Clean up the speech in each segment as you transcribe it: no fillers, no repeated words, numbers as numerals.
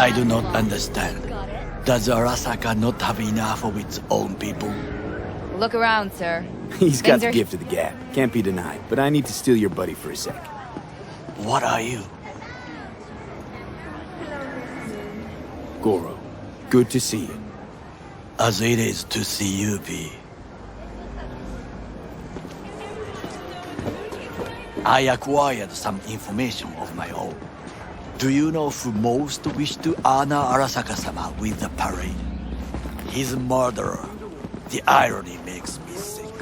I do not understand. Does Arasaka not have enough of its own people? Look around, sir. He's got Things the are- gift of the gab. Can't be denied. But I need to steal your buddy for a sec. What are you? Goro, good to see you. As it is to see you, V. I acquired some information of my own. Do you know who most wished to honor Arasaka-sama with the parade? His murderer. The irony makes me sick.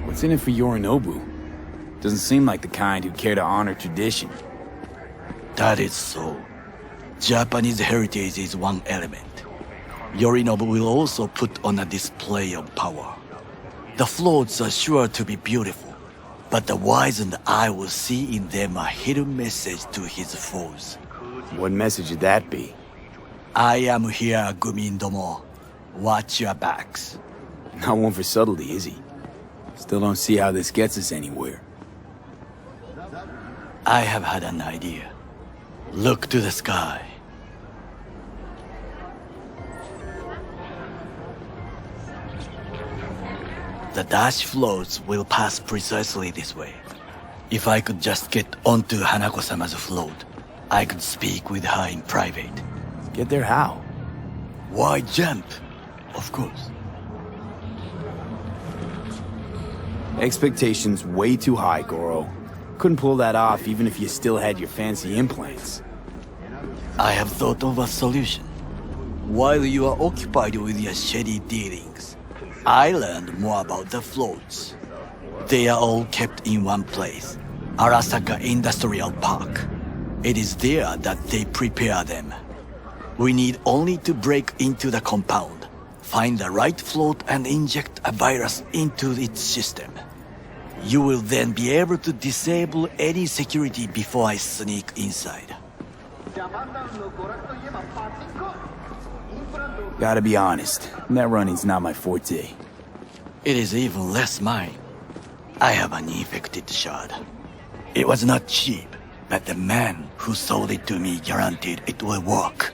What's in it for Yorinobu? Doesn't seem like the kind who care to honor tradition. That is so. Japanese heritage is one element. Yorinobu will also put on a display of power. The floats are sure to be beautiful, but the wizened eye will see in them a hidden message to his foes. What message would that be? I am here, Gumindomo. Watch your backs. Not one for subtlety, is he? Still don't see how this gets us anywhere. I have had an idea. Look to the sky. The dash floats will pass precisely this way. If I could just get onto Hanako-sama's float, I could speak with her in private. Get there how? Why jump? Of course. Expectations way too high, Goro. Couldn't pull that off even if you still had your fancy implants. I have thought of a solution. While you are occupied with your shady dealings, I learned more about the floats. They are all kept in one place, Arasaka Industrial Park. It is there that they prepare them. We need only to break into the compound, find the right float and inject a virus into its system. You will then be able to disable any security before I sneak inside. Gotta be honest, net running's not my forte. It is even less mine. I have an infected shard. It was not cheap, but the man who sold it to me guaranteed it will work.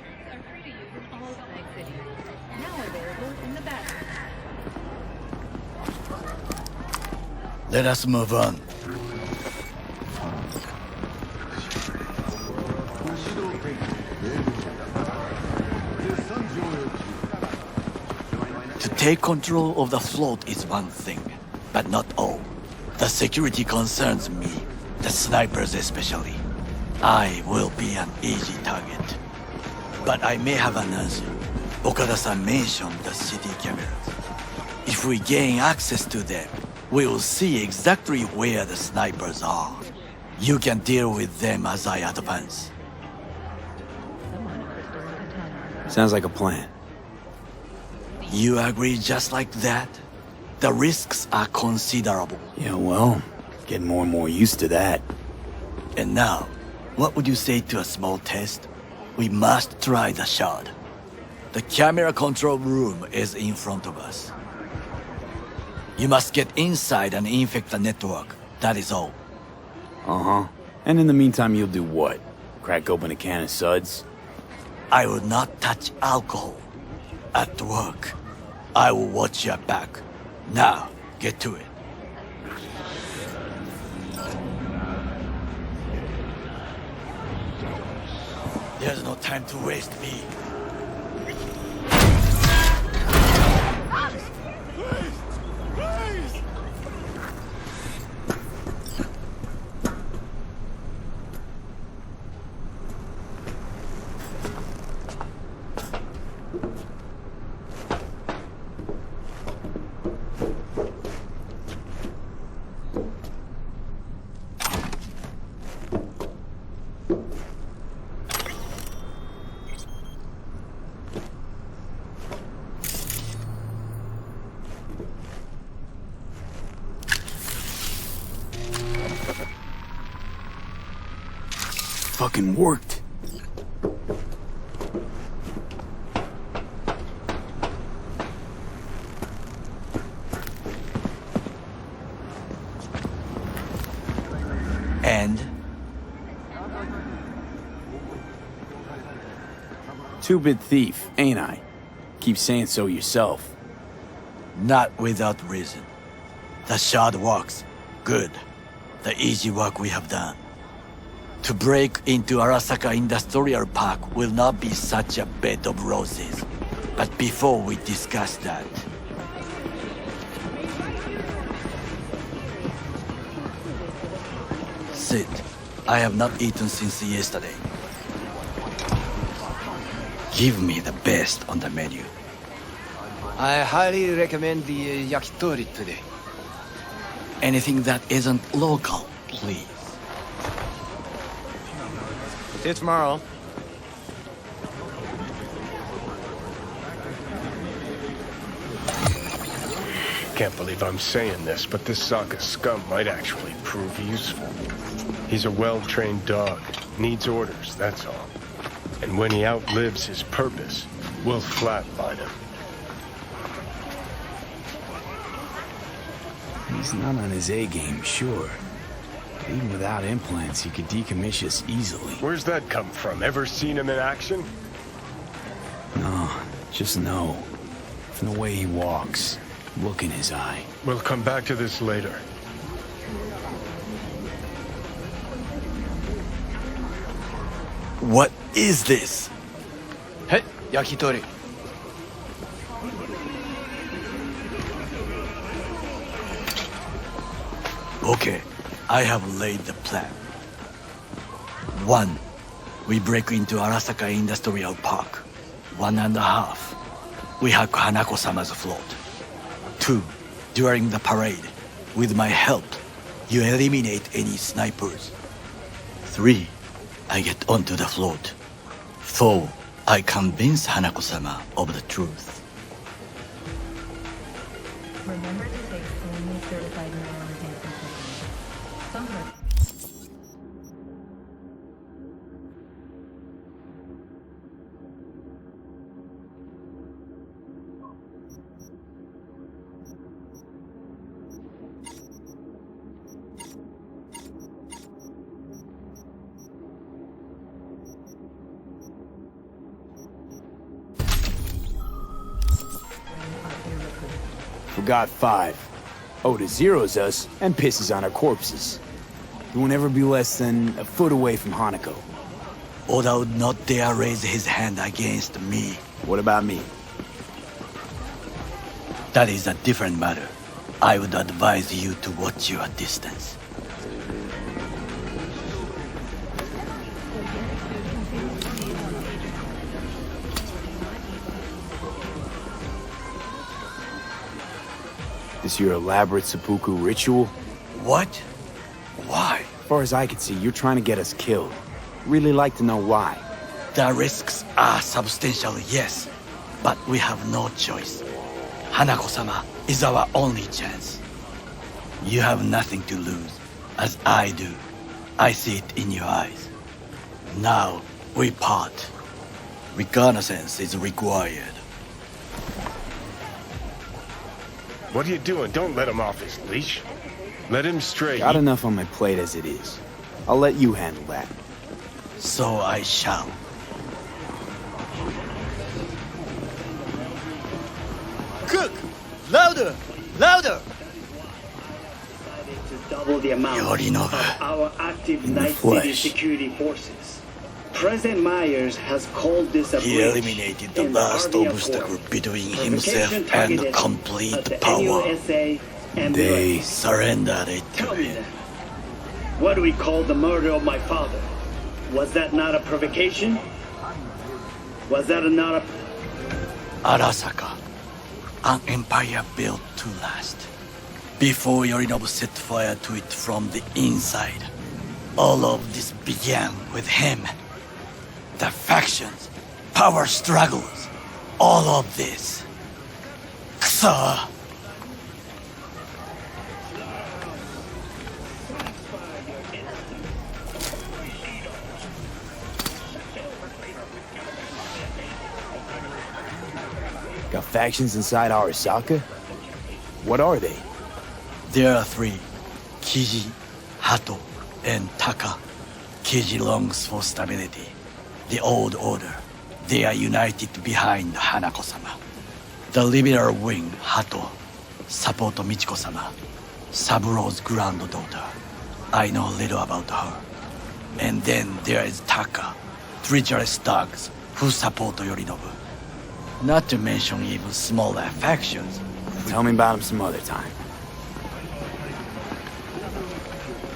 Let us move on. To take control of the float is one thing, but not all. The security concerns me, the snipers especially. I will be an easy target. But I may have an answer. Okada-san mentioned the city cameras. If we gain access to them, we will see exactly where the snipers are. You can deal with them as I advance. Sounds like a plan. You agree just like that? The risks are considerable. Yeah, well, getting more and more used to that. And now, what would you say to a small test? We must try the shard. The camera control room is in front of us. You must get inside and infect the network. That is all. Uh-huh. And in the meantime, you'll do what? Crack open a can of suds? I will not touch alcohol. At work, I will watch your back. Now, get to it. There's no time to waste, V. Fucking worked. And Two-bit thief, ain't I? Keep saying so yourself. not without reason. The shard works. Good. The easy work we have done. To break into Arasaka Industrial Park will not be such a bed of roses. But before we discuss that, sit. I have not eaten since yesterday. Give me the best on the menu. I highly recommend the yakitori today. Anything that isn't local, please. See you tomorrow. Can't believe I'm saying this, but this Sokka scum might actually prove useful. He's a well-trained dog. Needs orders, that's all. And when he outlives his purpose, we'll flatline him. He's not on his A-game, sure. Even without implants, he could decommission us easily. Where's that come from? Ever seen him in action? No, just know. From the way he walks, look in his eye. We'll come back to this later. What is this? Hey, yakitori. Okay, I have laid the plan. 1. We break into Arasaka Industrial Park. 1.5. We hack Hanako-sama's float. 2. During the parade, with my help, you eliminate any snipers. 3. I get onto the float. 4. I convince Hanako-sama of the truth. Remember to take only certified marijuana samples. Some persons Forgot 5. Oda zeros us and pisses on our corpses. He won't ever be less than a foot away from Hanako. Oda would not dare raise his hand against me. What about me? That is a different matter. I would advise you to watch your distance. This your elaborate seppuku ritual? What? Why? As far as I can see, you're trying to get us killed. Really like to know why. The risks are substantial, yes, but we have no choice. Hanako-sama is our only chance. You have nothing to lose, as I do. I see it in your eyes. Now, we part. Reconnaissance is required. What are you doing? Don't let him off his leash. Let him stray. Got enough on my plate as it is. I'll let you handle that. So I shall. Cook! Louder! Louder! To double the amount Yorinobu, of our active in the Night City flesh. security forces. President Myers has called this a He breach eliminated the in last Radeon obstacle Port. between Provocation himself targeted and complete at the power. NUSA and They US. Surrendered it to Tell me him. then, what do we call the murder of my father? Was that not a provocation? Was that not a... Arasaka, an empire built to last. Before Yorinobu set fire to it from the inside, all of this began with him. The factions, power struggles, all of this. Kusa! got factions inside Arasaka? What are they? There are 3, Kiji, Hato, and Taka. Kiji longs for stability. The old order. They are united behind Hanako-sama. The liberal wing, Hato, support Michiko-sama, Saburo's granddaughter. I know little about her. And then there is Taka, treacherous dogs who support Yorinobu. Not to mention even smaller factions. Tell me about him some other time.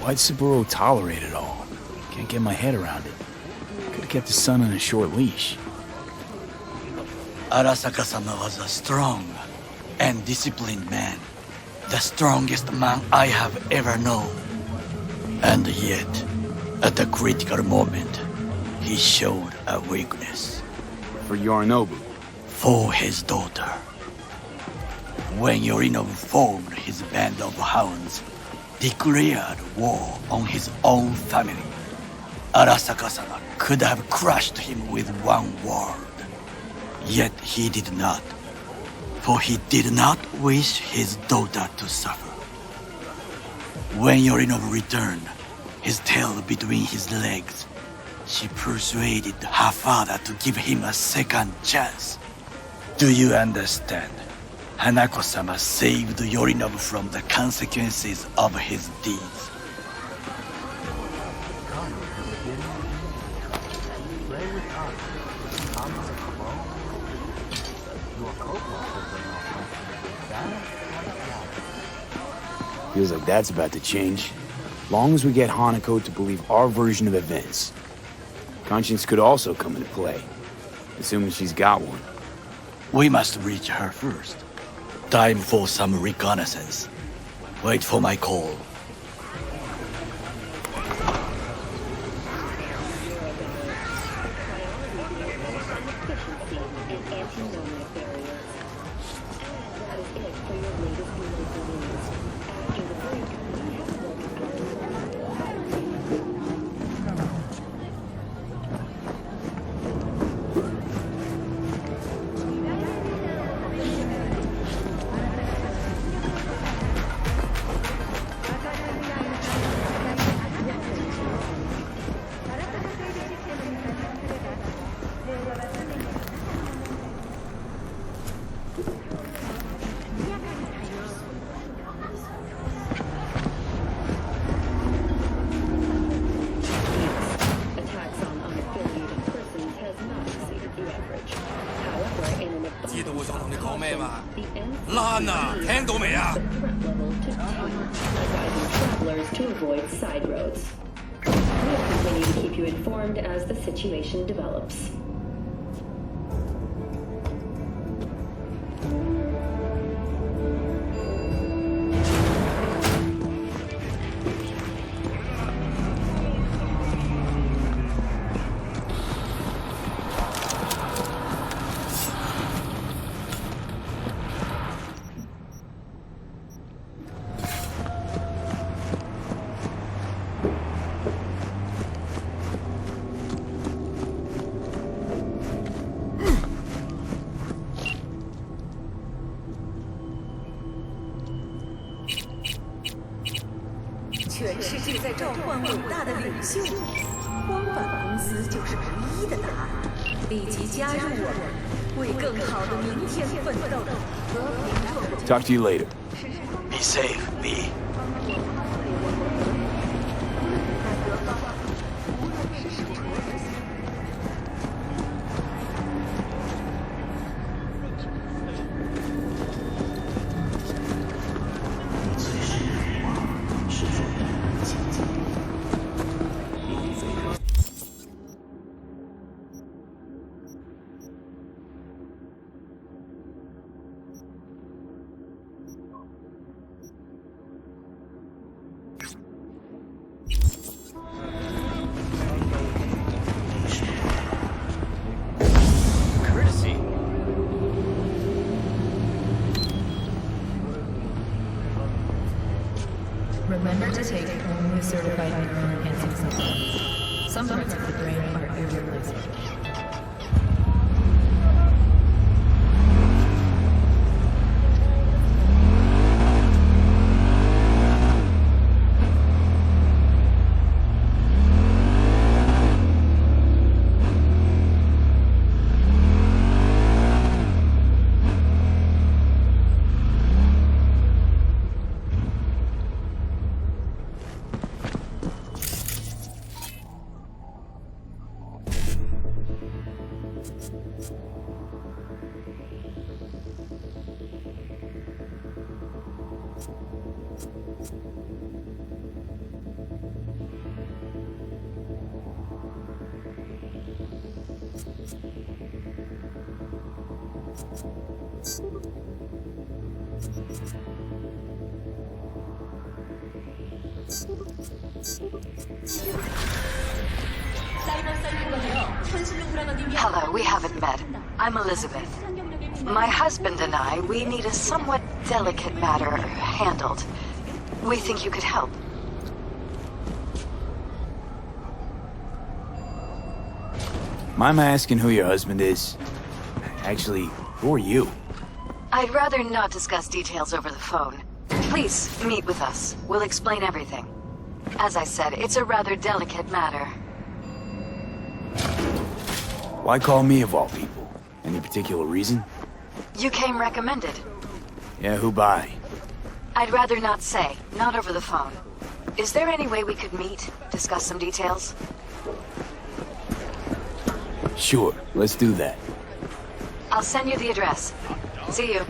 Why'd Saburo tolerate it all? Can't get my head around it. Could've kept his son on a short leash. Arasaka-sama was a strong and disciplined man. The strongest man I have ever known. And yet, at the critical moment, he showed a weakness. For Yorinobu. For his daughter. When Yorinobu formed his band of hounds, declared war on his own family, Arasaka-sama could have crushed him with one word. Yet he did not, for he did not wish his daughter to suffer. When Yorinobu returned, his tail between his legs, she persuaded her father to give him a second chance. Do you understand? Hanako-sama saved Yorinobu from the consequences of his deeds. Feels like that's about to change. Long as we get Hanako to believe our version of events. Conscience could also come into play, assuming she's got one. We must reach her first. Time for some reconnaissance. Wait for my call. To avoid side roads. We'll continue to keep you informed as the situation develops. Talk to you later. Be safe, B. Remember to take only certified neuroenhancing supplements. Some parts of the brain are irreplaceable. Hello, we haven't met. I'm Elizabeth. My husband and I, we need a somewhat delicate matter handled. We think you could help. Mind my asking who your husband is? Actually, who are you? I'd rather not discuss details over the phone. Please, meet with us. We'll explain everything. As I said, it's a rather delicate matter. Why call me of all people? Any particular reason? You came recommended. Yeah, who by? I'd rather not say, not over the phone. Is there any way we could meet, discuss some details? Sure, let's do that. I'll send you the address. See you.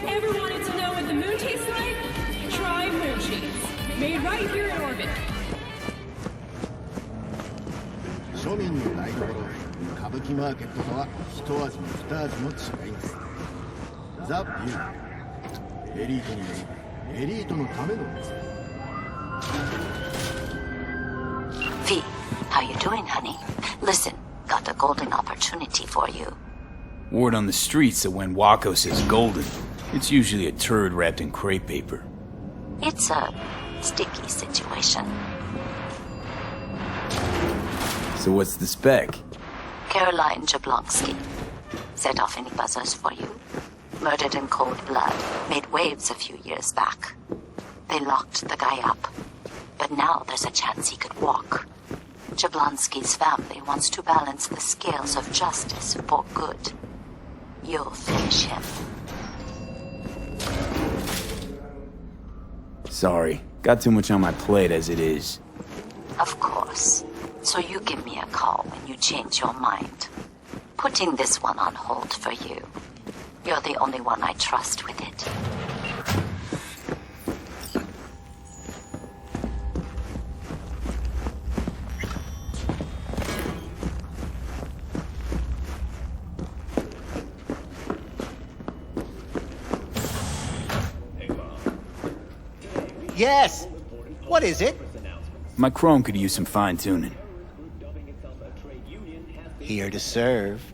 Ever wanted to know what the moon tastes like? Try moon cheese. Made right here in orbit. 庶民の台所歌舞伎マーケットとは一味も二味も違いますザ・ビューエリートによるエリートのための店 V, how you doing, honey? Listen, got a golden opportunity for you. Word on the streets that when Wako says golden, it's usually a turd wrapped in crepe paper. It's a sticky situation. So what's the spec? Caroline Jablonski. Set off any buzzers for you? Murdered in cold blood. Made waves a few years back. They locked the guy up. But now there's a chance he could walk. Jablonski's family wants to balance the scales of justice for good. You'll finish him. Sorry, got too much on my plate as it is. Of course. So you give me a call when you change your mind. Putting this one on hold for you. You're the only one I trust with it. Yes! What is it? My Chrome could use some fine-tuning. Here to serve.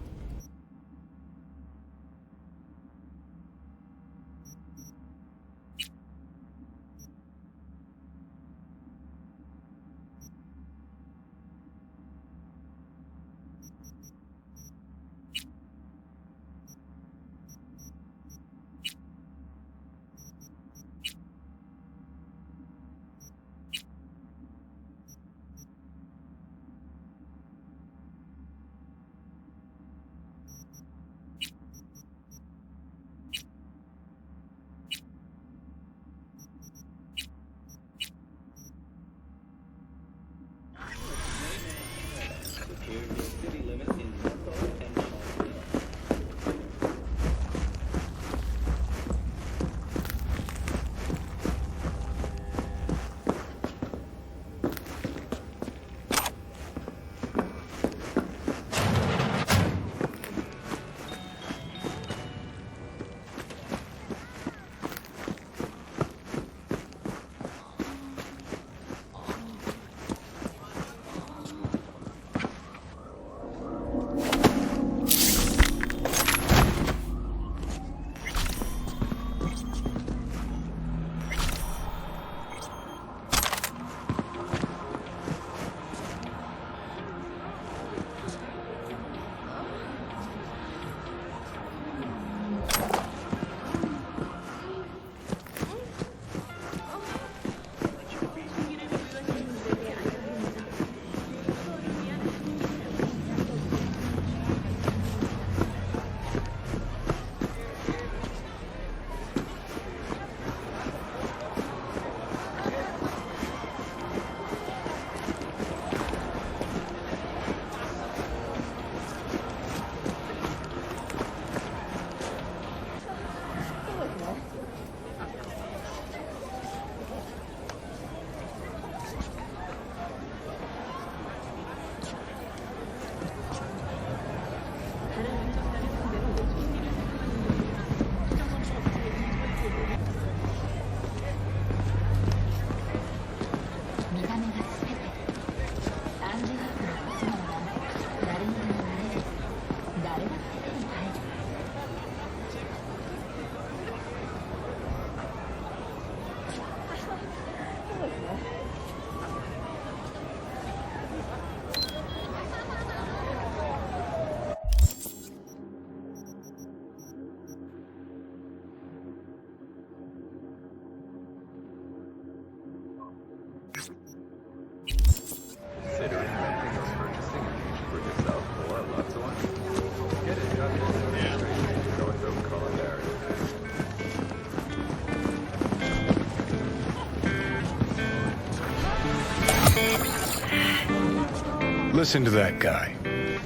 Listen to that guy.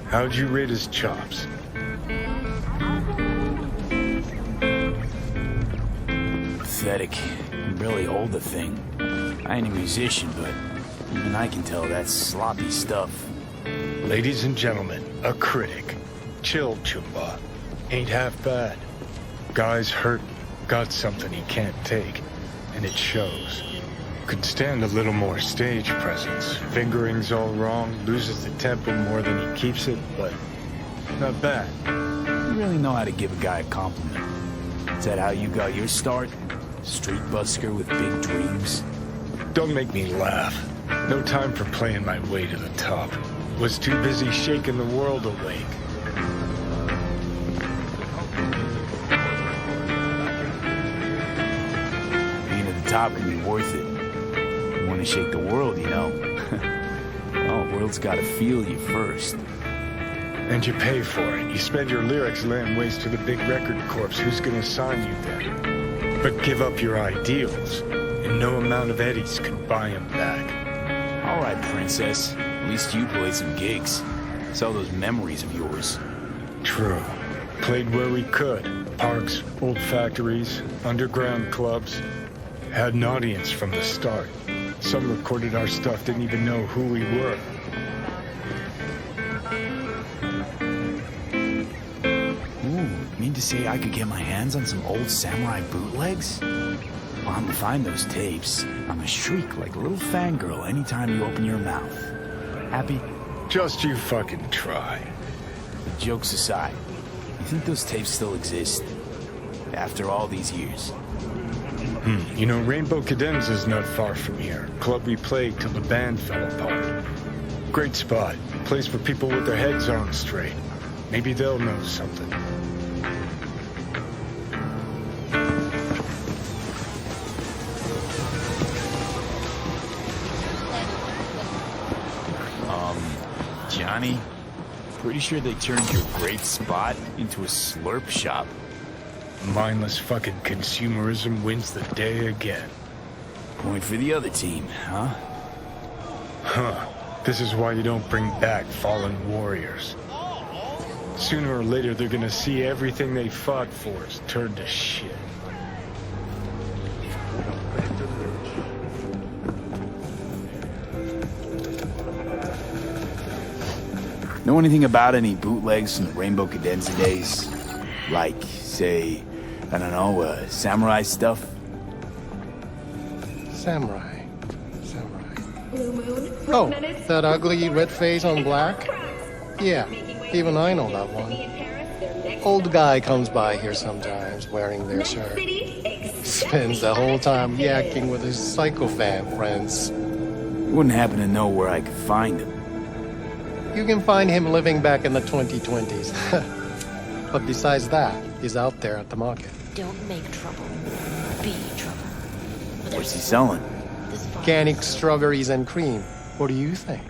How'd you rate his chops? Pathetic. You barely hold the thing. I ain't a musician, but even I can tell that's sloppy stuff. Ladies and gentlemen, a critic. Chill, Chumba. Ain't half bad. Guy's hurt, got something he can't take, and it shows. Could stand a little more stage presence. Fingering's all wrong, loses the tempo more than he keeps it, but not bad. You really know how to give a guy a compliment. Is that how you got your start? Street busker with big dreams? Don't make me laugh. No time for playing my way to the top. Was too busy shaking the world awake. Being at the top can be worth it. You want to shake the world, you know. Well, the world's got to feel you first. And you pay for it. You spend your lyrics laying waste to the big record corps. Who's gonna sign you then? But give up your ideals, and no amount of eddies can buy them back. All right, princess. At least you played some gigs. Sell those memories of yours. True. Played where we could. Parks, old factories, underground clubs. Had an audience from the start. Some recorded our stuff, didn't even know who we were. Ooh, mean to say I could get my hands on some old samurai bootlegs? Mom, to find those tapes, I'ma shriek like a little fangirl anytime you open your mouth. Happy? Just you fucking try. Jokes aside, you think those tapes still exist? After all these years? You know, Rainbow Cadenza's not far from here. Club we played till the band fell apart. Great spot. Place for people with their heads on straight. Maybe they'll know something. Johnny, pretty sure they turned your great spot into a slurp shop. Mindless fucking consumerism wins the day again. Point for the other team, huh? Huh. This is why you don't bring back fallen warriors. Sooner or later, they're gonna see everything they fought for is turned to shit. Know anything about any bootlegs from the Rainbow Cadenza days? Like, say, I don't know, samurai stuff? Samurai. Oh, that ugly red face on black? Yeah, even I know that one. Old guy comes by here sometimes wearing their shirt. Spends the whole time yakking with his psychophant friends. You wouldn't happen to know where I could find him. You can find him living back in the 2020s. But besides that, he's out there at the market. Don't make trouble. Be trouble. What's he selling? Organic strawberries and cream. What do you think?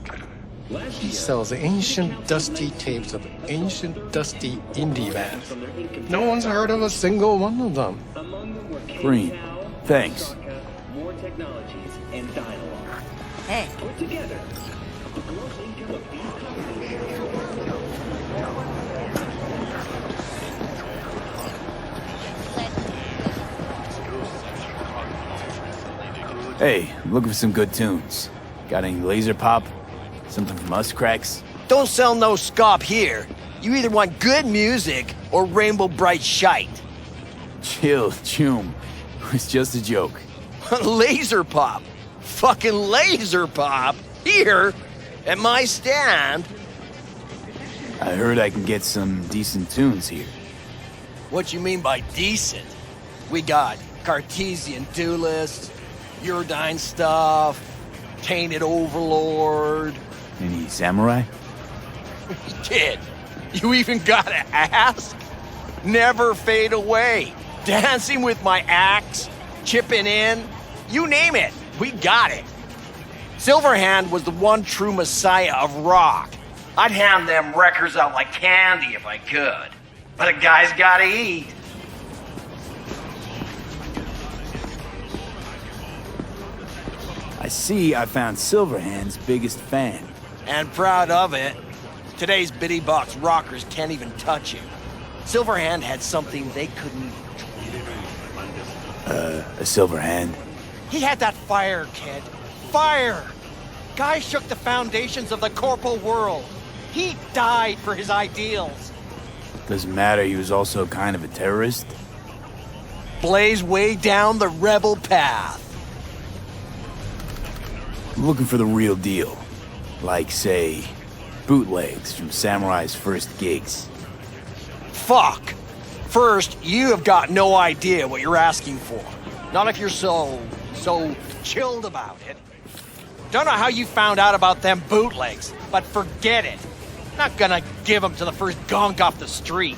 He sells ancient, dusty tapes of ancient, dusty indie bands. No one's heard of a single one of them. Green. Thanks. More technologies and dialogue. Hey. Put together. The gross income of these Hey, I'm looking for some good tunes. Got any laser pop? Something from us cracks? Don't sell no scop here. You either want good music or rainbow bright shite. Chill, Choom. It's just a joke. Laser pop. Fucking laser pop. Here, at my stand. I heard I can get some decent tunes here. What you mean by decent? We got Cartesian Duelist, Uridine stuff, Tainted Overlord. Any samurai? Kid, you even gotta ask? Never fade away. Dancing with my axe, chipping in, you name it, we got it. Silverhand was the one true messiah of rock. I'd hand them records out like candy if I could. But a guy's gotta eat. I see I found Silverhand's biggest fan. And proud of it. Today's bitty box rockers can't even touch him. Silverhand had something they couldn't. A Silverhand? He had that fire, kid. Fire! Guy shook the foundations of the corporal world. He died for his ideals. Doesn't matter, he was also kind of a terrorist. Blaze way down the rebel path. I'm looking for the real deal. Like, say, bootlegs from Samurai's first gigs. Fuck! First, you have got no idea what you're asking for. Not if you're so chilled about it. Don't know how you found out about them bootlegs, but forget it. Not gonna give them to the first gonk off the street.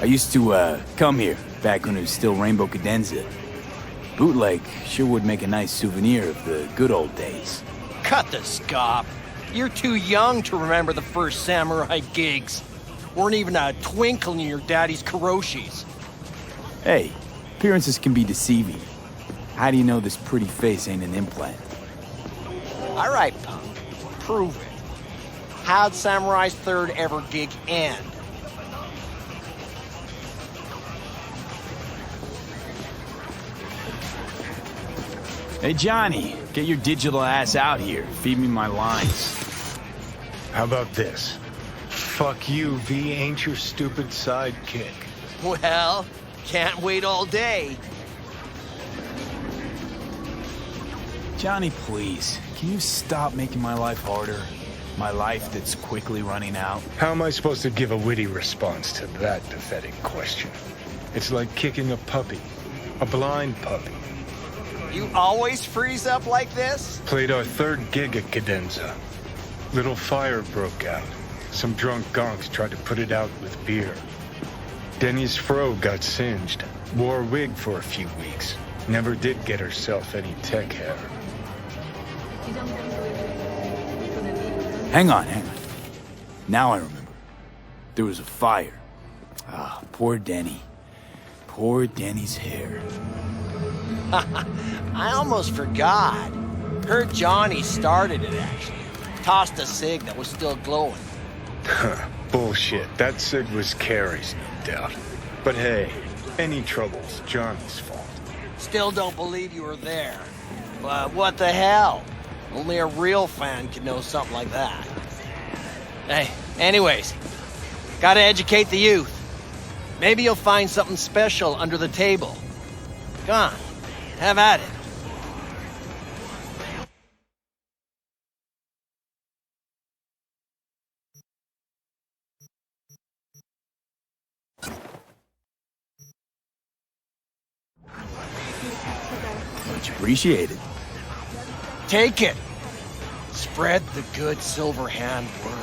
I used to, come here, back when it was still Rainbow Cadenza. Bootleg sure would make a nice souvenir of the good old days. Cut the scop. You're too young to remember the first samurai gigs. Weren't even a twinkle in your daddy's karoshis. Hey, appearances can be deceiving. How do you know this pretty face ain't an implant? All right, punk. Prove it. How'd Samurai's third ever gig end? Hey, Johnny, get your digital ass out here. Feed me my lines. How about this? Fuck you, V ain't your stupid sidekick. Well, can't wait all day. Johnny, please, can you stop making my life harder? My life that's quickly running out? How am I supposed to give a witty response to that pathetic question? It's like kicking a puppy. A blind puppy. You always freeze up like this? Played our 3rd gig at Cadenza. Little fire broke out. Some drunk gonks tried to put it out with beer. Denny's fro got singed. Wore a wig for a few weeks. Never did get herself any tech hair. Hang on. Now I remember. There was a fire. Ah, poor Denny. Poor Denny's hair. I almost forgot. Heard Johnny started it, actually. Tossed a cig that was still glowing. Bullshit. That cig was Carrie's, no doubt. But hey, any trouble's Johnny's fault. Still don't believe you were there. But what the hell? Only a real fan could know something like that. Hey, anyways, gotta educate the youth. Maybe you'll find something special under the table. Come on, have at it. Much appreciated. Take it. Spread the good silver hand word.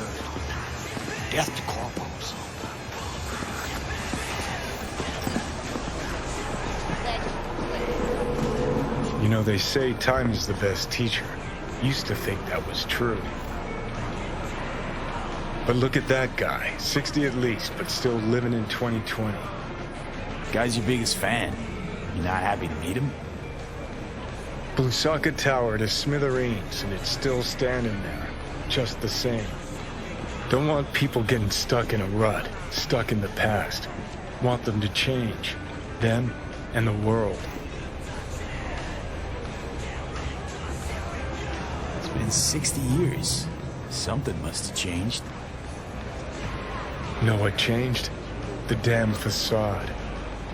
Death to corpos. You know, they say time is the best teacher. Used to think that was true. But look at that guy. 60 at least, but still living in 2020. Guy's your biggest fan. You not happy to meet him? Blusaka Tower to smithereens, and it's still standing there. Just the same. Don't want people getting stuck in a rut, stuck in the past. Want them to change. Them and the world. It's been 60 years. Something must have changed. Know what changed? The damn facade.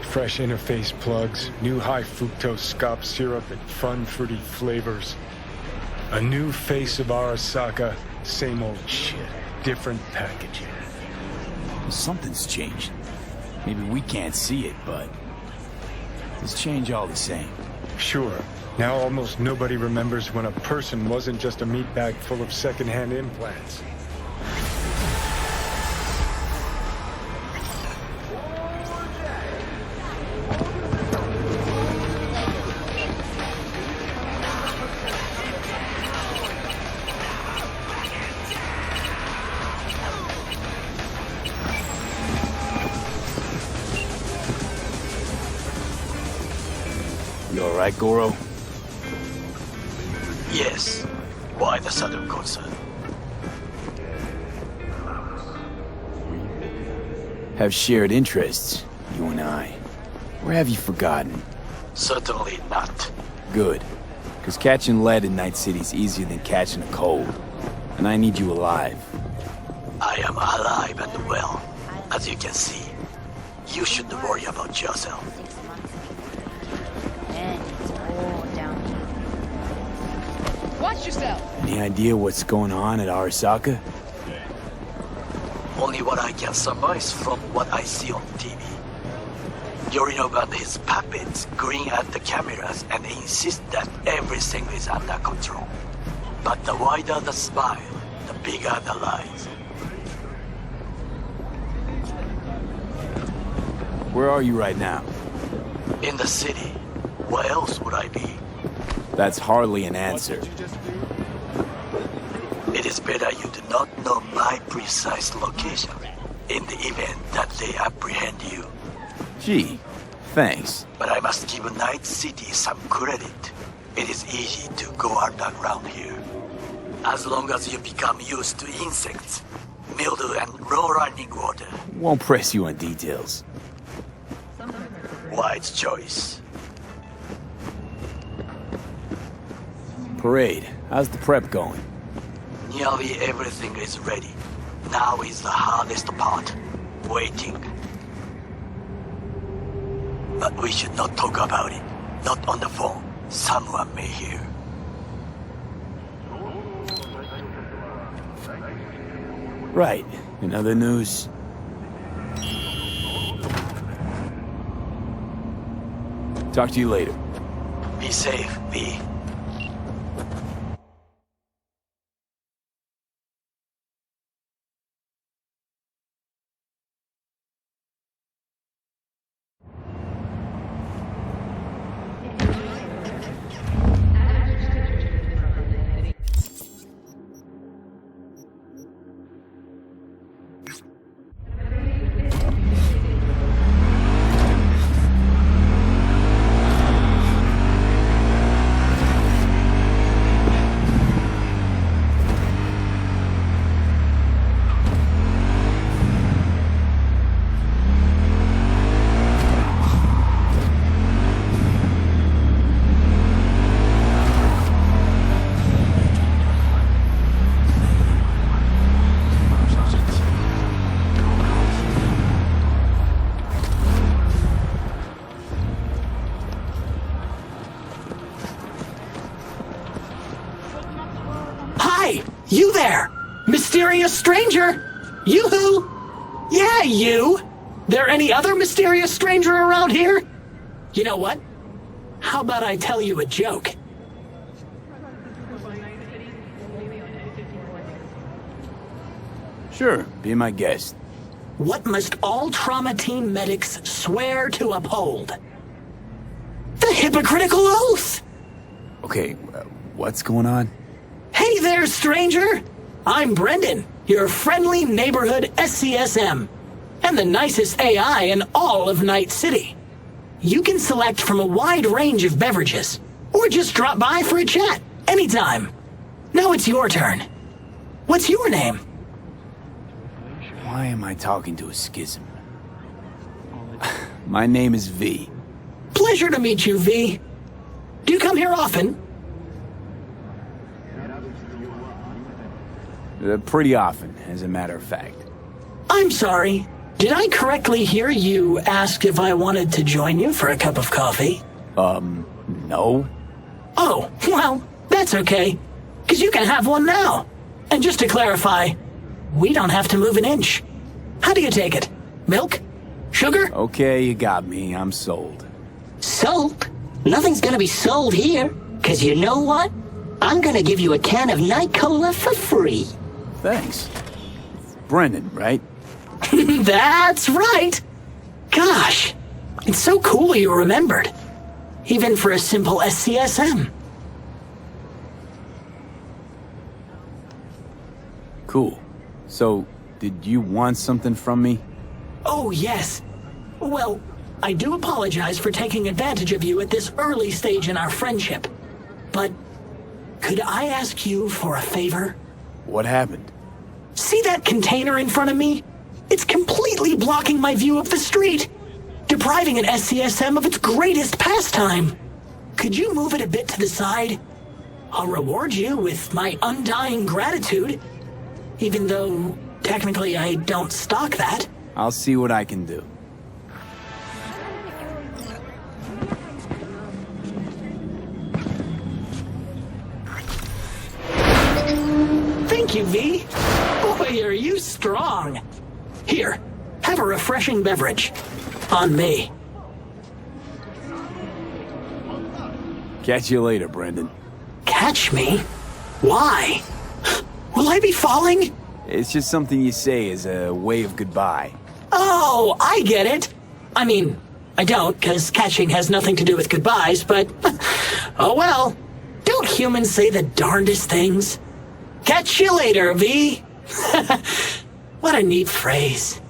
Fresh interface plugs, new high fructose scop syrup, and fun fruity flavors. A new face of Arasaka, same old shit, different packaging. Something's changed. Maybe we can't see it, but it's change all the same. Sure. Now almost nobody remembers when a person wasn't just a meat bag full of secondhand implants. You alright, Goro? Yes. Why the sudden concern? Have shared interests, you and I. Or have you forgotten? Certainly not. Good. Because catching lead in Night City's easier than catching a cold. And I need you alive. I am alive and well, as you can see. You should worry about yourself. Watch yourself. Any idea what's going on at Arasaka? Only what I can surmise from what I see on TV. Yorinobu and his puppets grin at the cameras and insist that everything is under control. But the wider the smile, the bigger the lies. Where are you right now? In the city. Where else would I be? That's hardly an answer. It is better you do not know my precise location in the event that they apprehend you. Gee, thanks. But I must give Night City some credit. It is easy to go underground here. As long as you become used to insects, mildew, and low running water. Won't press you on details. Wise choice. Parade, how's the prep going? Nearly everything is ready. Now is the hardest part. Waiting. But we should not talk about it. Not on the phone. Someone may hear. Right. In other news... Talk to you later. Be safe, V. You there! Mysterious stranger! Yoo-hoo! Yeah, you! There any other mysterious stranger around here? You know what? How about I tell you a joke? Sure, be my guest. What must all trauma team medics swear to uphold? The hypocritical oath! Okay, what's going on? Hey there, stranger! I'm Brendan, your friendly neighborhood SCSM, and the nicest AI in all of Night City. You can select from a wide range of beverages, or just drop by for a chat, anytime. Now it's your turn. What's your name? Why am I talking to a schism? My name is V. Pleasure to meet you, V. Do you come here often? Pretty often, as a matter of fact. I'm sorry. Did I correctly hear you ask if I wanted to join you for a cup of coffee? No. Oh, well, that's okay. 'Cause you can have one now. And just to clarify, we don't have to move an inch. How do you take it? Milk? Sugar? Okay, you got me. I'm sold. Sold? Nothing's gonna be sold here. 'Cause you know what? I'm gonna give you a can of Night Cola for free. Thanks. Brendan, right? That's right! Gosh, it's so cool you remembered. Even for a simple SCSM. Cool. So, did you want something from me? Oh, yes. Well, I do apologize for taking advantage of you at this early stage in our friendship. But could I ask you for a favor? What happened? See that container in front of me? It's completely blocking my view of the street, depriving an SCSM of its greatest pastime. Could you move it a bit to the side? I'll reward you with my undying gratitude, even though technically I don't stock that. I'll see what I can do. Thank you, V. Boy, are you strong. Here, have a refreshing beverage. On me. Catch you later, Brendan. Catch me? Why? Will I be falling? It's just something you say as a way of goodbye. Oh, I get it. I mean, I don't, because catching has nothing to do with goodbyes, but... oh well. Don't humans say the darndest things? Catch you later, V. What a neat phrase.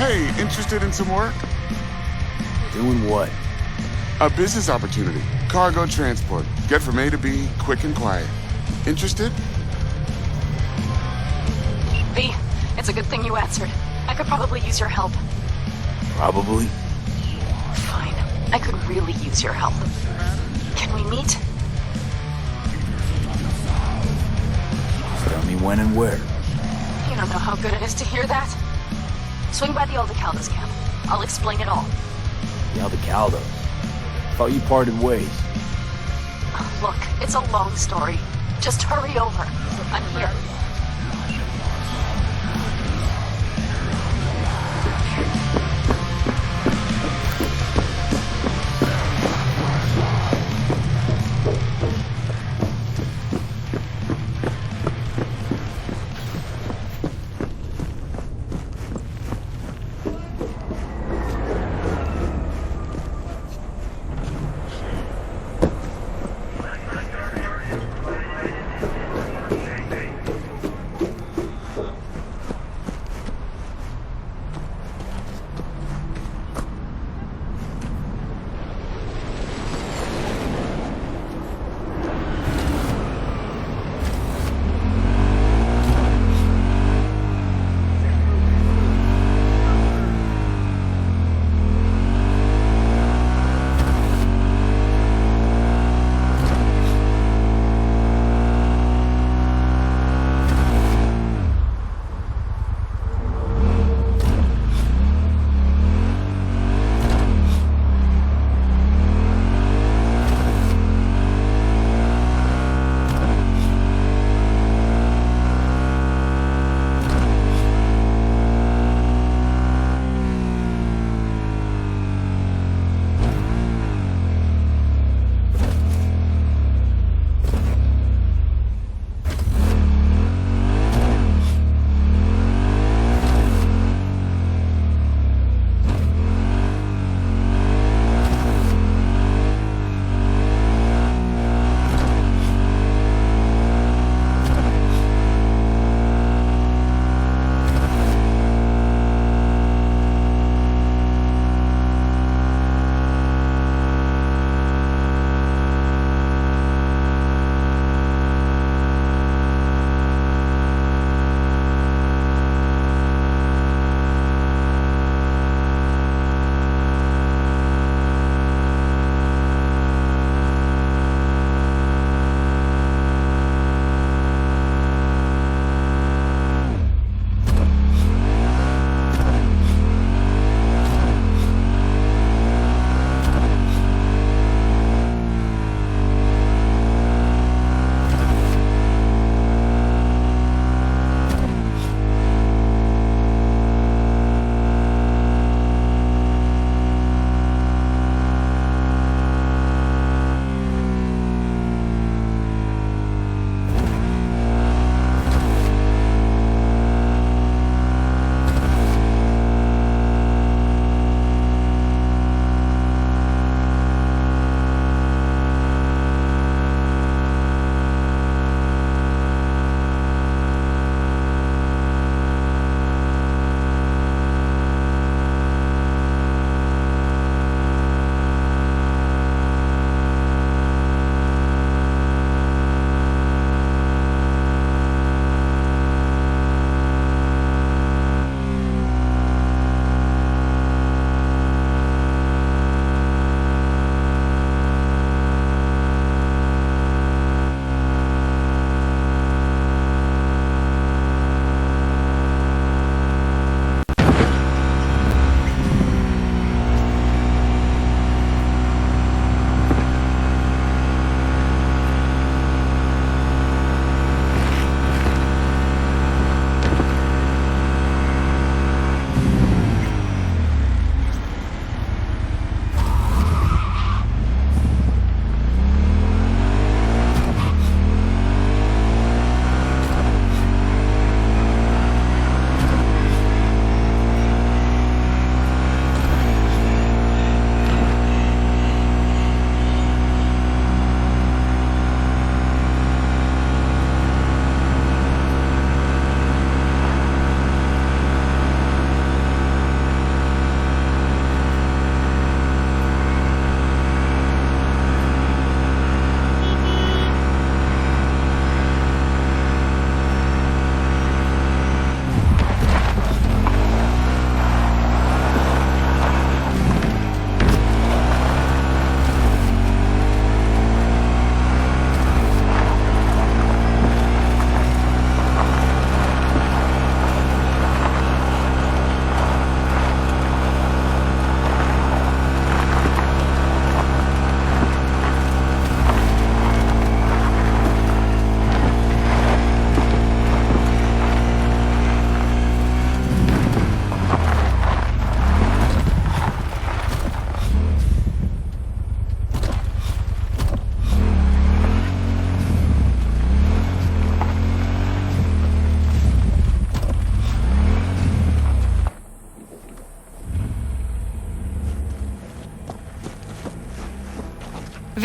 Hey, interested in some work? Doing what? A business opportunity. Cargo transport. Get from A to B, quick and quiet. Interested? V, it's a good thing you answered. I could probably use your help. Probably. Fine. I could really use your help. Can we meet? Just tell me when and where. You don't know how good it is to hear that. Swing by the Aldecaldos camp. I'll explain it all. The Aldecaldos? Thought you parted ways. Look, it's a long story. Just hurry over. I'm here.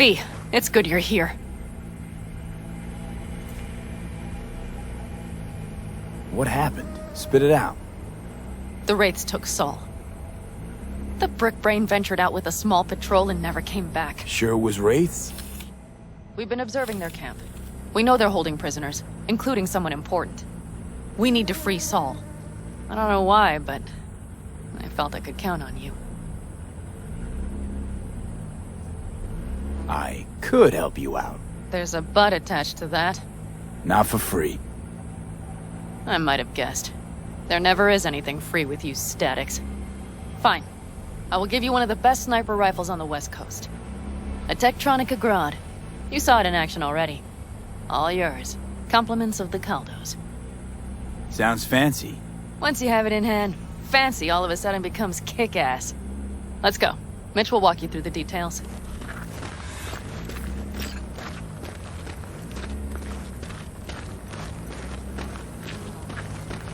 V, it's good you're here. What happened? Spit it out. The Wraiths took Saul. The Brickbrain ventured out with a small patrol and never came back. Sure it was Wraiths? We've been observing their camp. We know they're holding prisoners, including someone important. We need to free Saul. I don't know why, but I felt I could count on you. I could help you out. There's a but attached to that. Not for free. I might have guessed. There never is anything free with you statics. Fine. I will give you one of the best sniper rifles on the West Coast. A Tektronica Grad. You saw it in action already. All yours. Compliments of the Caldos. Sounds fancy. Once you have it in hand, fancy all of a sudden becomes kick-ass. Let's go. Mitch will walk you through the details.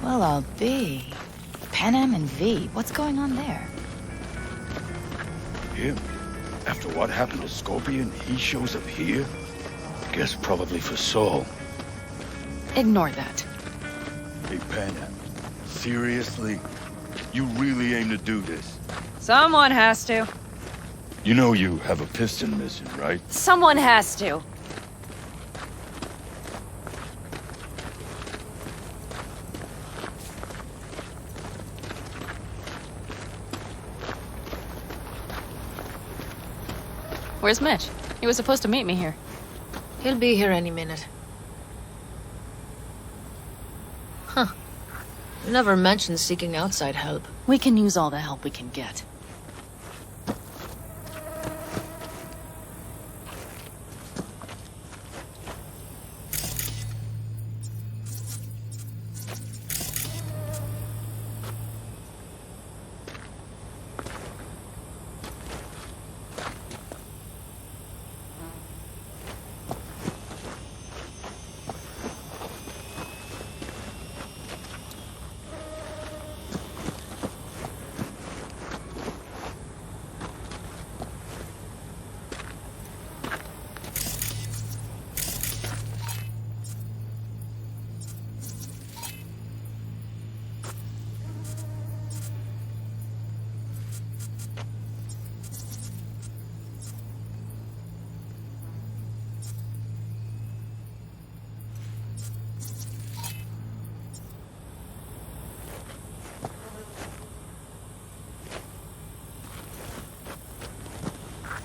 Well, I'll be. Pan Am and V, what's going on there? Him? After what happened to Scorpion, he shows up here? Guess probably for Saul. Ignore that. Hey, Pan Am, seriously? You really aim to do this? Someone has to. You know you have a piston missing, right? Someone has to. Where's Mitch? He was supposed to meet me here. He'll be here any minute. Huh. You never mentioned seeking outside help. We can use all the help we can get.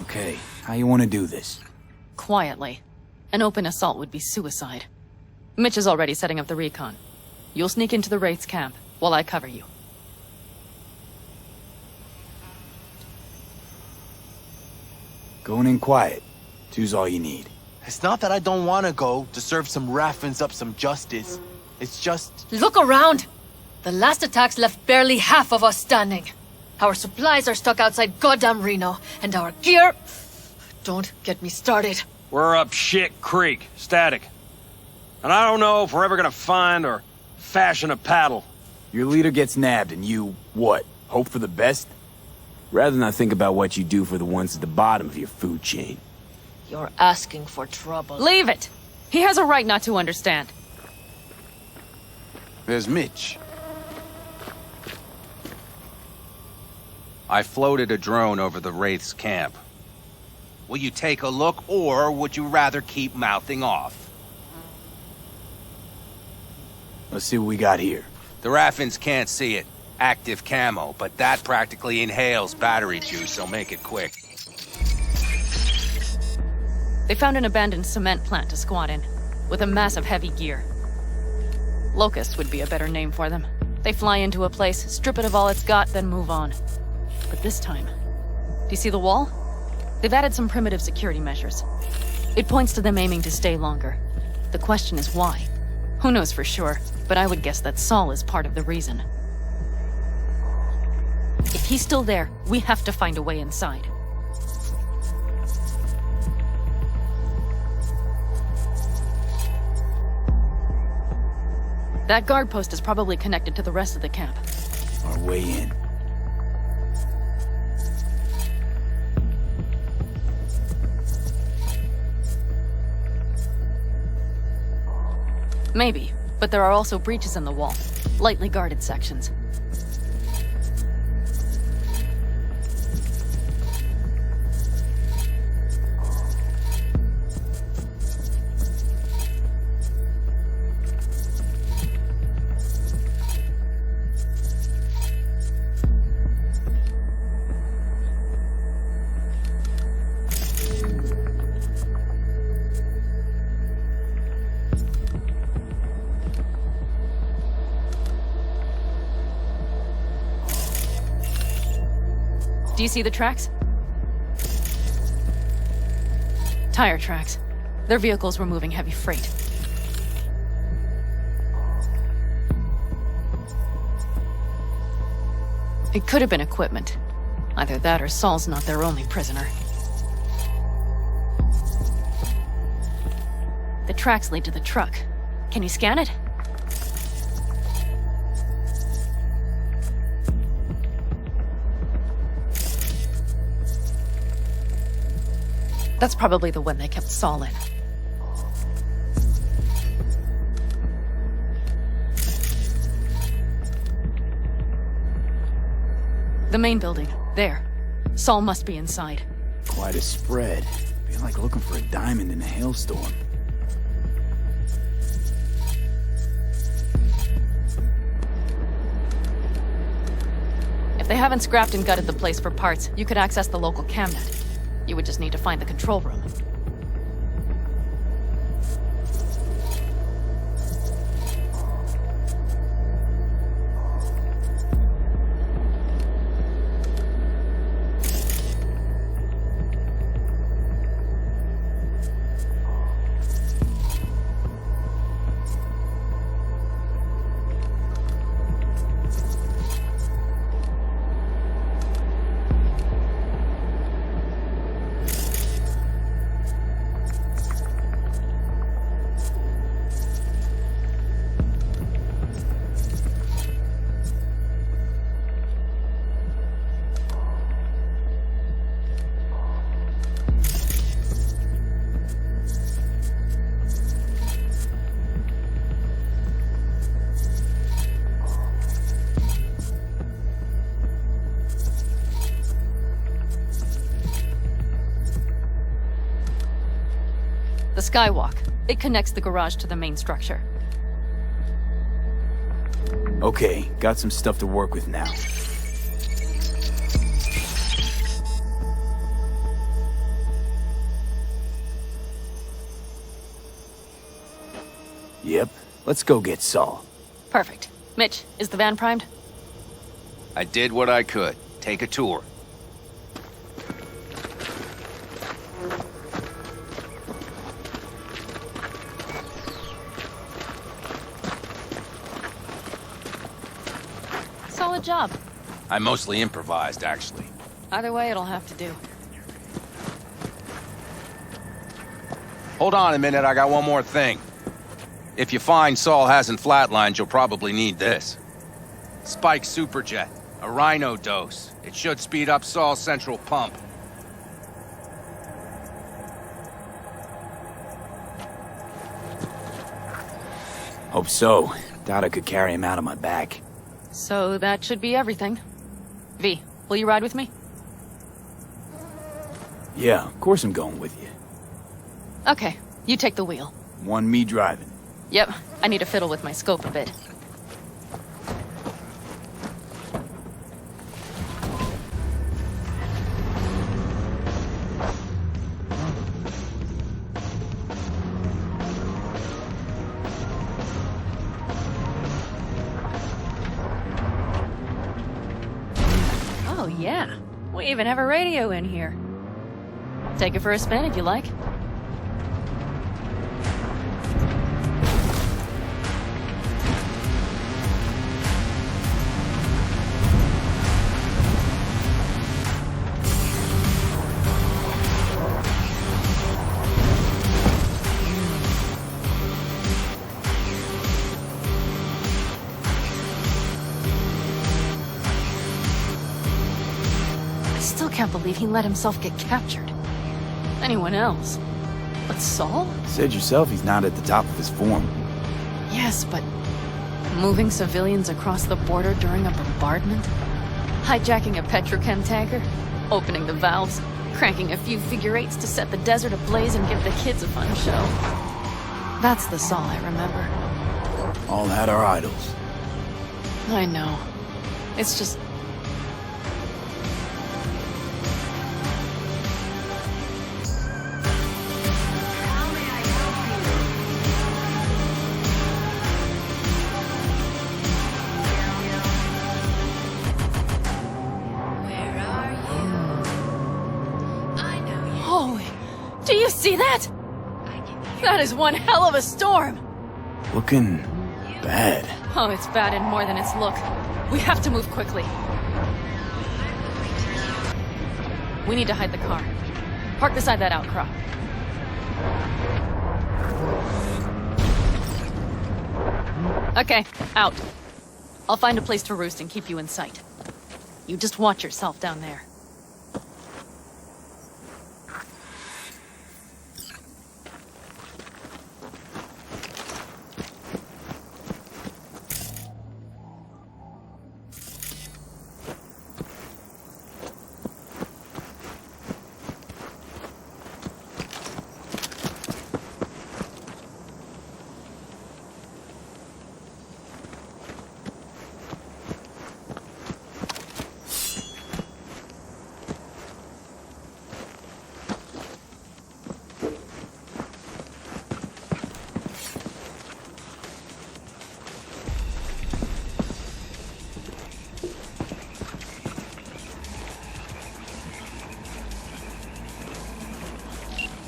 Okay, how you want to do this? Quietly. An open assault would be suicide. Mitch is already setting up the recon. You'll sneak into the Wraith's camp, while I cover you. Going in quiet. Two's all you need. It's not that I don't want to go to serve some Raffins up some justice. It's just... Look around! The last attacks left barely half of us standing. Our supplies are stuck outside goddamn Reno, and our gear... Don't get me started. We're up shit creek, static. And I don't know if we're ever gonna find or fashion a paddle. Your leader gets nabbed and you, what, hope for the best? Rather not think about what you do for the ones at the bottom of your food chain. You're asking for trouble. Leave it! He has a right not to understand. There's Mitch. I floated a drone over the Wraith's camp. Will you take a look, or would you rather keep mouthing off? Let's see what we got here. The Raffins can't see it. Active camo, but that practically inhales battery juice, so make it quick. They found an abandoned cement plant to squat in, with a massive heavy gear. Locusts would be a better name for them. They fly into a place, strip it of all it's got, then move on. But this time, do you see the wall? They've added some primitive security measures. It points to them aiming to stay longer. The question is why? Who knows for sure, but I would guess that Saul is part of the reason. If he's still there, we have to find a way inside. That guard post is probably connected to the rest of the camp. Our way in. Maybe, but there are also breaches in the wall. Lightly guarded sections. Do you see the tracks? Tire tracks. Their vehicles were moving heavy freight. It could have been equipment. Either that or Saul's not their only prisoner. The tracks lead to the truck. Can you scan it? That's probably the one they kept Saul in. The main building. There. Saul must be inside. Quite a spread. Feel like looking for a diamond in a hailstorm. If they haven't scrapped and gutted the place for parts, you could access the local camnet. You would just need to find the control room. The skywalk. It connects the garage to the main structure. Okay, got some stuff to work with now. Yep, let's go get Saul. Perfect. Mitch, is the van primed? I did what I could. Take a tour. Solid job. I mostly improvised, actually. Either way, it'll have to do. Hold on a minute, I got one more thing. If you find Saul hasn't flatlined, you'll probably need this. Spike Superjet, a Rhino dose. It should speed up Saul's central pump. Hope so. Doubt I could carry him out on my back. So that should be everything. V, will you ride with me? Yeah, of course I'm going with you. Okay, you take the wheel. One me driving. Yep, I need to fiddle with my scope a bit. Oh yeah, we even have a radio in here. Take it for a spin if you like. I can't believe he let himself get captured. Anyone else? But Saul? Said yourself he's not at the top of his form. Yes, but moving civilians across the border during a bombardment? Hijacking a petrochem tanker? Opening the valves? Cranking a few figure eights to set the desert ablaze and give the kids a fun show? That's the Saul I remember. All had our idols. I know. It's just... Holy... Do you see that? That is one hell of a storm! Looking bad. Oh, it's bad and more than its look. We have to move quickly. We need to hide the car. Park beside that outcrop. Okay, out. I'll find a place to roost and keep you in sight. You just watch yourself down there.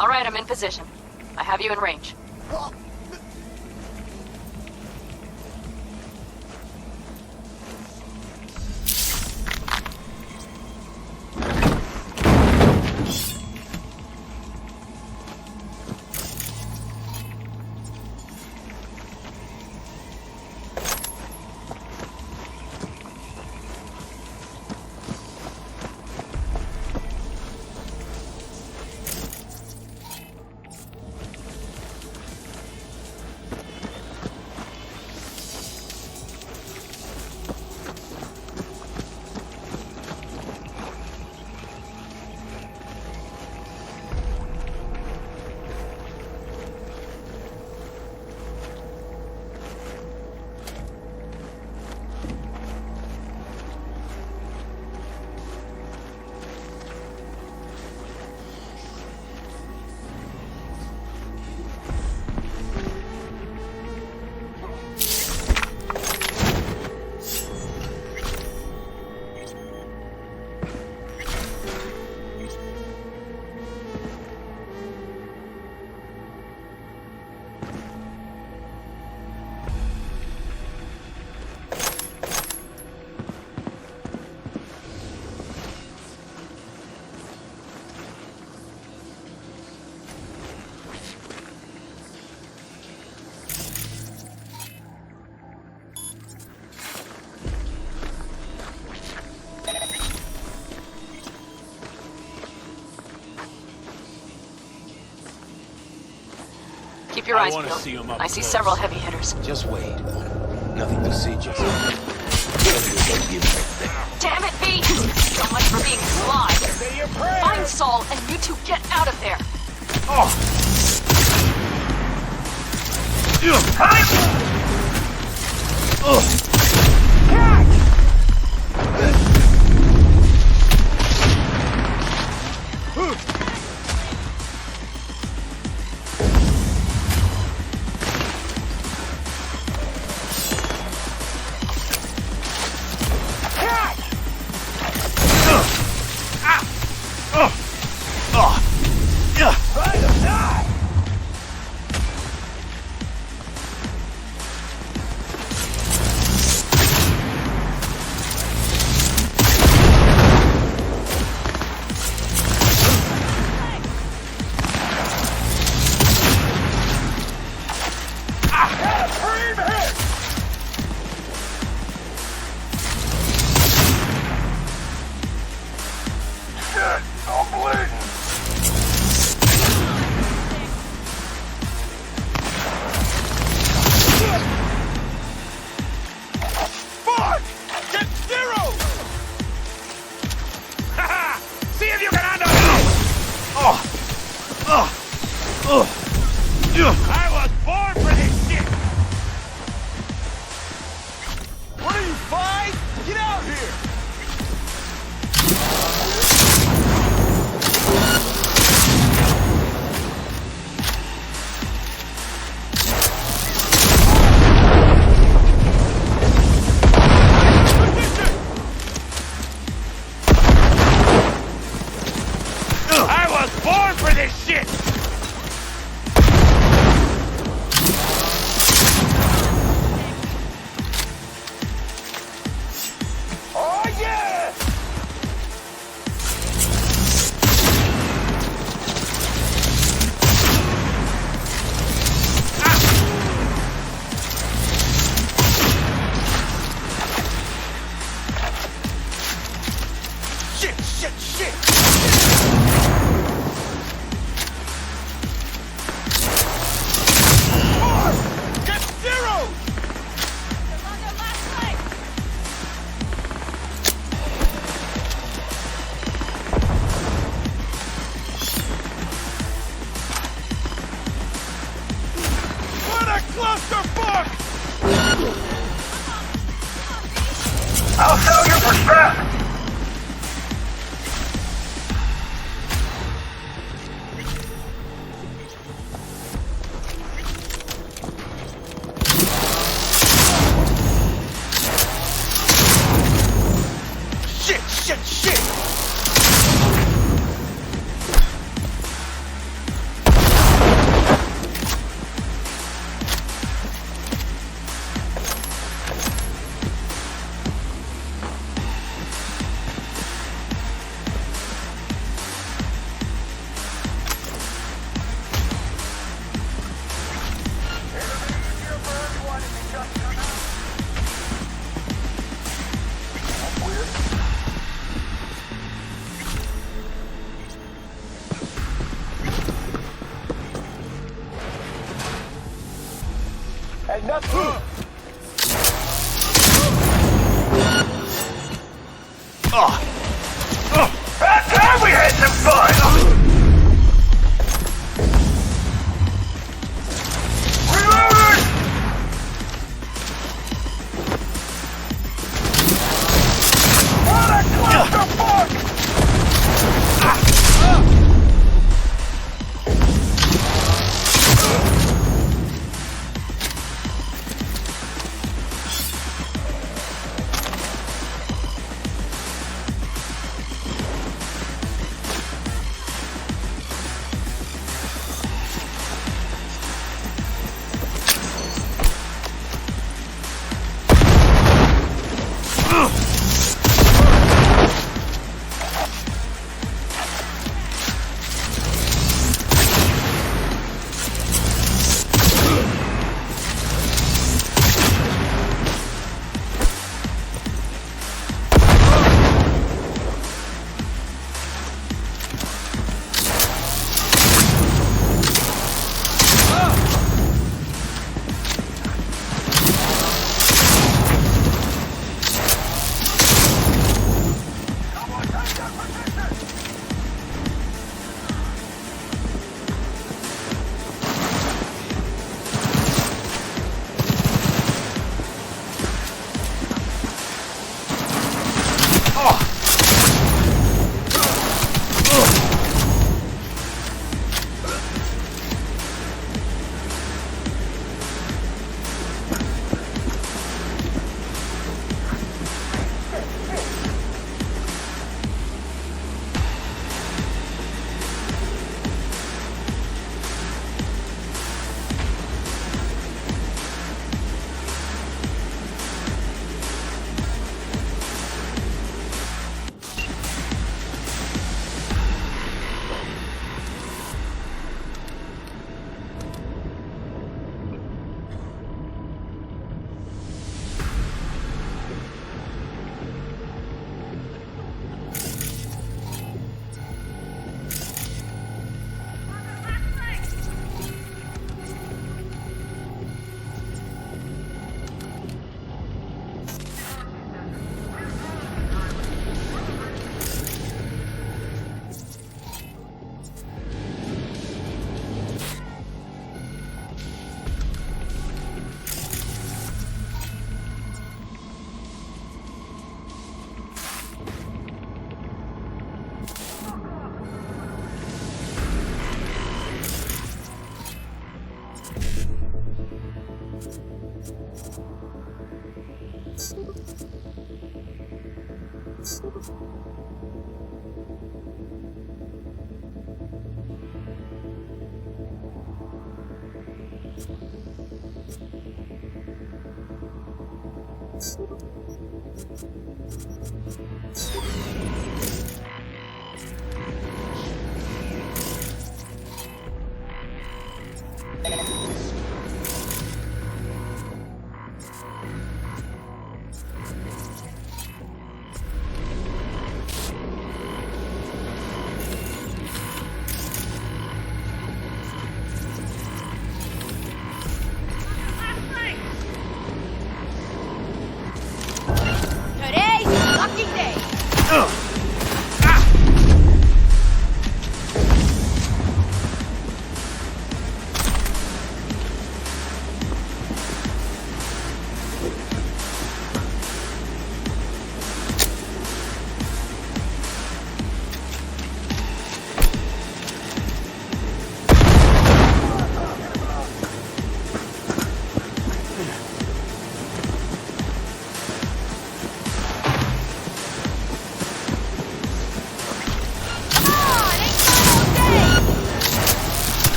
All right, I'm in position. I have you in range. Keep your eyes peeled. I see several heavy hitters. Just wait. Nothing to see, just... Damn it, V! So much for being sly. Find Saul and you two get out of there. I'll sell you for scrap! Shit! Hey, nothing. About time we had some fun! Reloading! What a clusterfuck!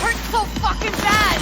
Hurts so fucking bad!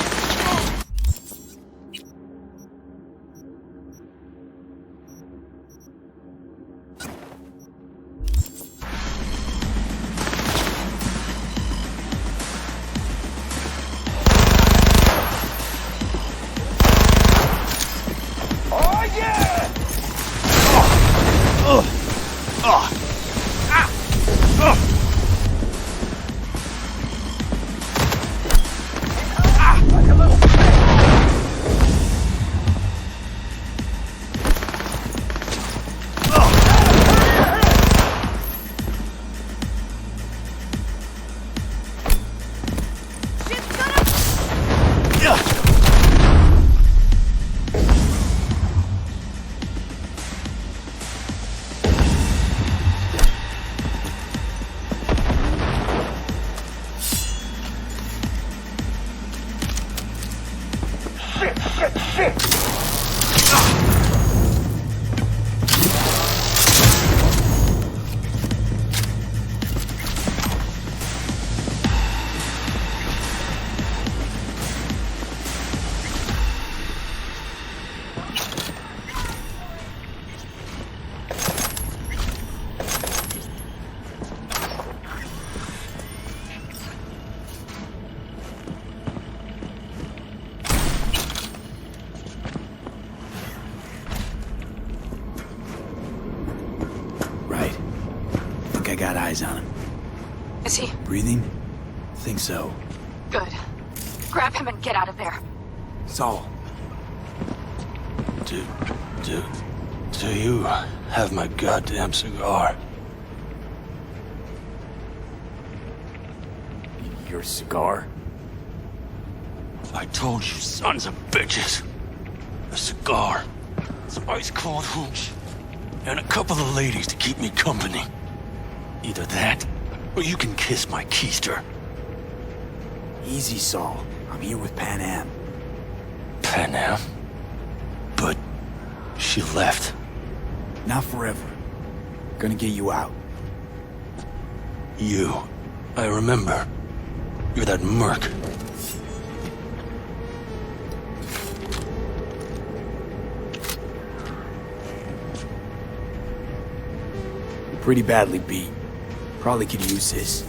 I got eyes on him. Is he? Breathing? Think so. Good. Grab him and get out of there. Saul. Do you have my goddamn cigar? Your cigar? I told you, sons of bitches. A cigar, some ice cold hooch, and a couple of ladies to keep me company. Either that, or you can kiss my keister. Easy, Saul. I'm here with Pan Am. Pan Am? But she left. Not forever. Gonna get you out. You. I remember. You're that merc. You're pretty badly beat. Probably could use this.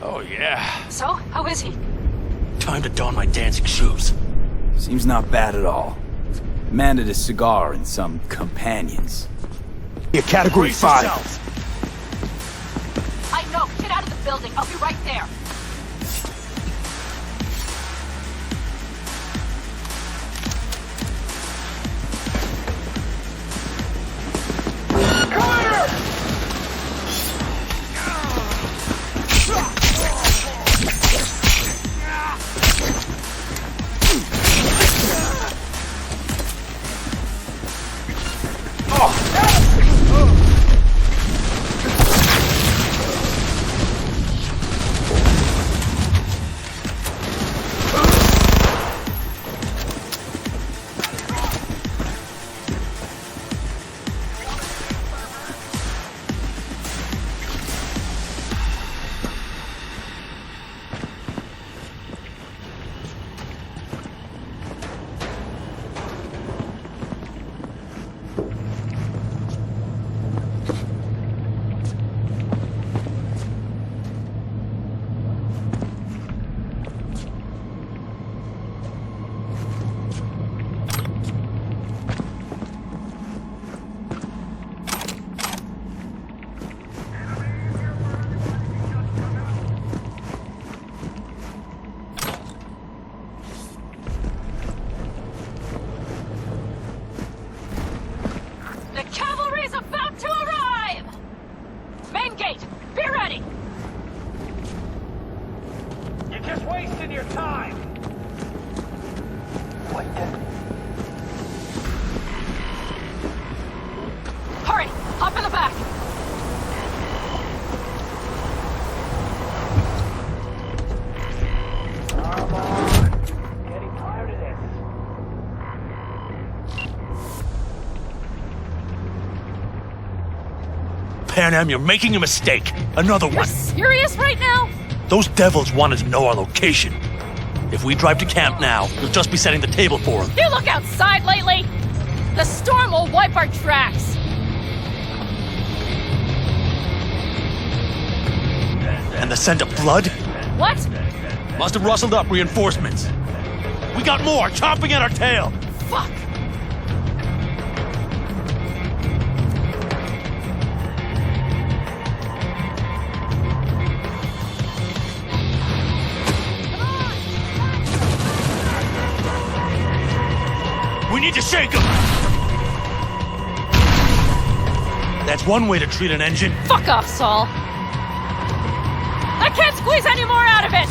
Oh, yeah. So, how is he? Time to don my dancing shoes. Seems not bad at all. Demanded a cigar and some companions. A category 5. I know. Get out of the building. I'll be right there. wasting your time. Hurry! Hop in the back! Getting tired of this. Panam, you're making a mistake. Another You're one. serious right now? Those devils wanted to know our location. If we drive to camp now, you'll just be setting the table for them. You look outside lately? The storm will wipe our tracks. And the scent of blood? What? Must have rustled up reinforcements. We got more chomping at our tail. Fuck! We need to shake them. That's one way to treat an engine. Fuck off, Saul. I can't squeeze any more out of it!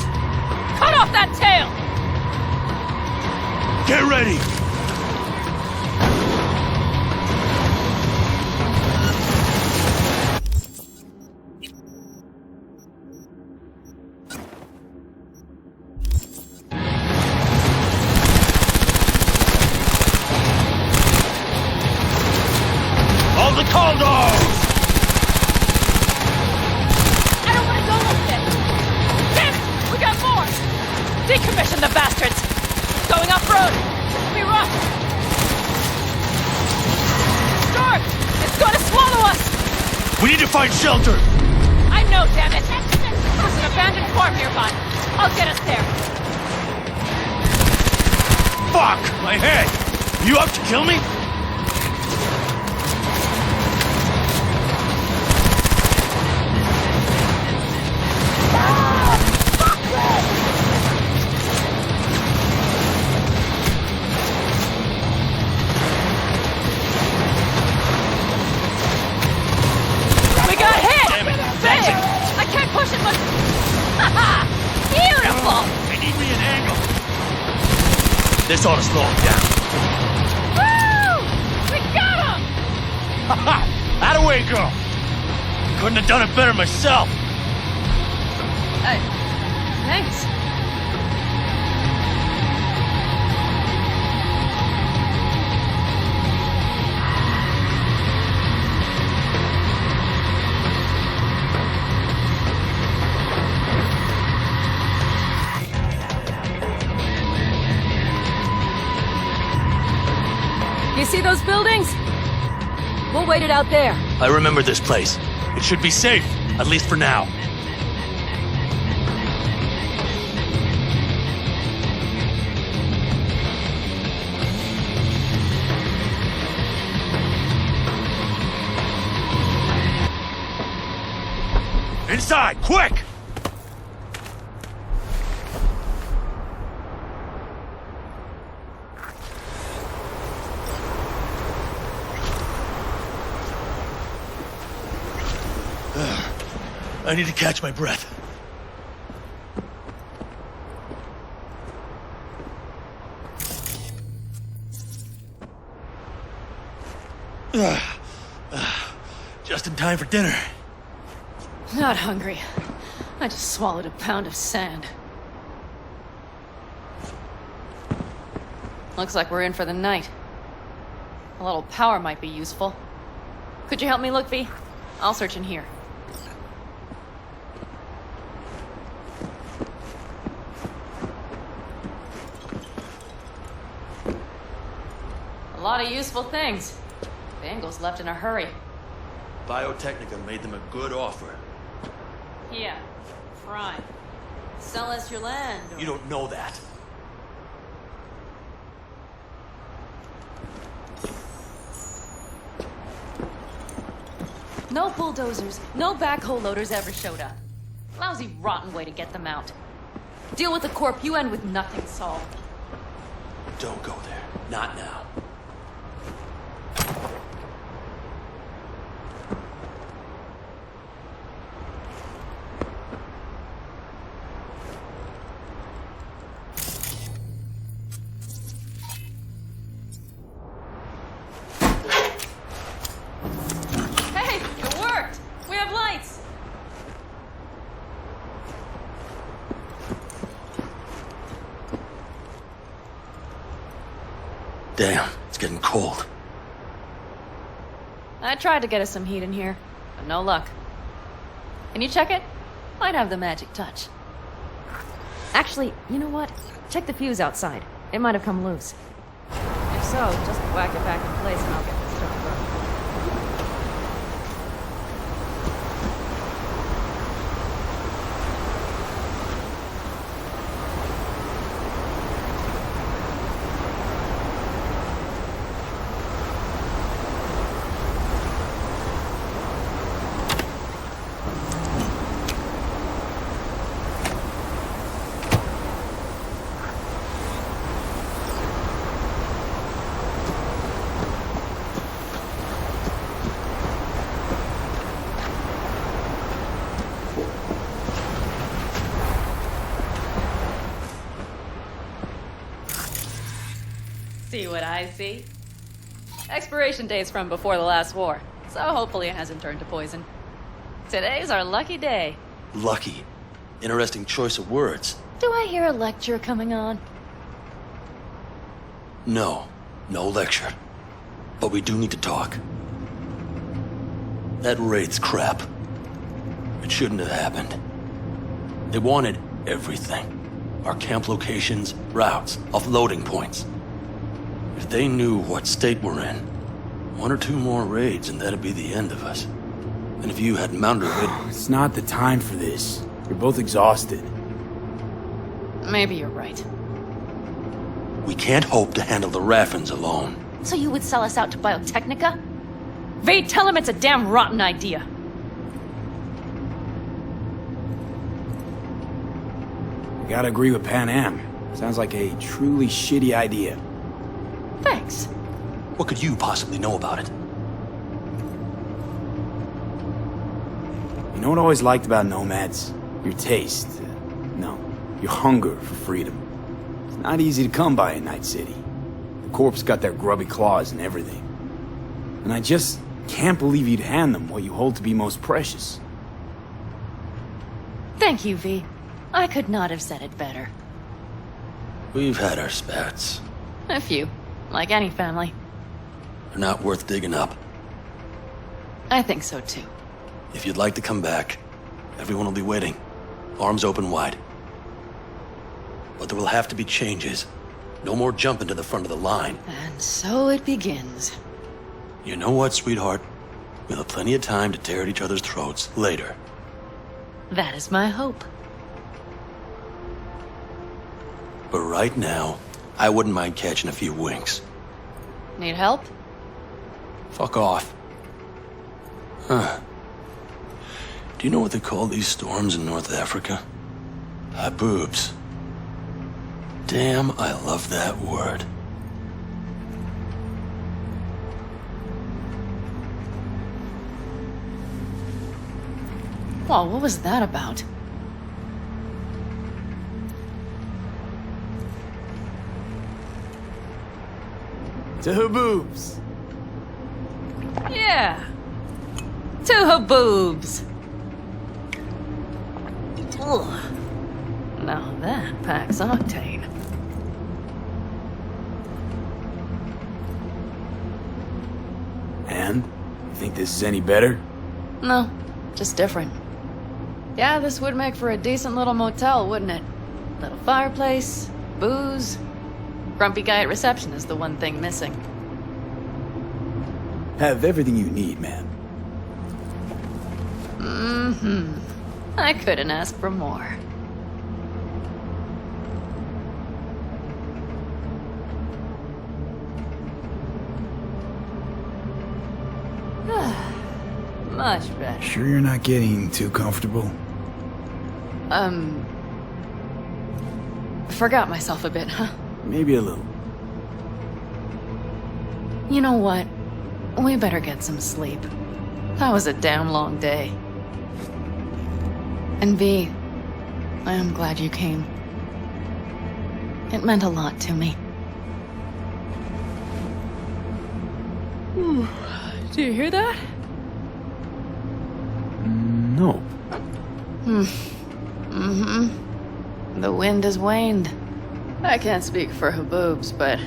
Cut off that tail! Get ready! All the condors! I don't want to go with it! Damn it! We got more! Decommission the bastards! Going off-road! We rough! Storm! It's going to swallow us! We need to find shelter! I know, damn it! There's an abandoned farm nearby. I'll get us there. Fuck! My head! You out to kill me? We got hit! Big! I can't push it much. Haha! Beautiful! I need me an angle. This ought to slow him down. Woo! We got him! Haha! That way, girl! Couldn't have done it better myself. Thanks. You see those buildings? We'll wait it out there. I remember this place. It should be safe, at least for now. Inside, quick! I need to catch my breath. Just in time for dinner. Not hungry. I just swallowed a pound of sand. Looks like we're in for the night. A little power might be useful. Could you help me look, V? I'll search in here. A lot of useful things. Bangles left in a hurry. Biotechnica made them a good offer. Yeah, prime. Sell us your land. Or... You don't know that. No bulldozers, no backhoe loaders ever showed up. Lousy, rotten way to get them out. Deal with the corp, you end with nothing solved. Don't go there. Not now. Damn, it's getting cold. I tried to get us some heat in here, but no luck. Can you check it? Might have the magic touch. Actually, you know what? Check the fuse outside. It might have come loose. If so, just whack it back in place and I'll get this stuff running. See what I see? Expiration date's from before the last war, so hopefully it hasn't turned to poison. Today's our lucky day. Lucky. Interesting choice of words. Do I hear a lecture coming on? No lecture. But we do need to talk. That raid's crap. It shouldn't have happened. They wanted everything. Our camp locations, routes, offloading points. If they knew what state we're in, 1 or 2 more raids and that'd be the end of us. And if you hadn't mounted it... It's not the time for this. You're both exhausted. Maybe you're right. We can't hope to handle the Raffins alone. So you would sell us out to Biotechnica? Vade, tell him it's a damn rotten idea. I gotta agree with Pan Am. Sounds like a truly shitty idea. Thanks. What could you possibly know about it? You know what I always liked about nomads? Your taste. No, your hunger for freedom. It's not easy to come by in Night City. The Corps got their grubby claws and everything. And I just can't believe you'd hand them what you hold to be most precious. Thank you, V. I could not have said it better. We've had our spats. A few. Like any family. They're not worth digging up. I think so too. If you'd like to come back, everyone will be waiting. Arms open wide. But there will have to be changes. No more jumping to the front of the line. And so it begins. You know what, sweetheart? We'll have plenty of time to tear at each other's throats later. That is my hope. But right now, I wouldn't mind catching a few winks. Need help? Fuck off. Huh. Do you know what they call these storms in North Africa? Haboobs. Damn, I love that word. Whoa, what was that about? To Haboobs. Yeah. To Haboobs. Ugh. Now that packs octane. And? You think this is any better? No, just different. Yeah, this would make for a decent little motel, wouldn't it? Little fireplace, booze. Grumpy guy at reception is the one thing missing. Have everything you need, man. Mm-hmm. I couldn't ask for more. Much better. Sure you're not getting too comfortable? Forgot myself a bit, huh? Maybe a little. You know what? We better get some sleep. That was a damn long day. And V, I am glad you came. It meant a lot to me. Do you hear that? No. The wind has waned. I can't speak for Haboobs, but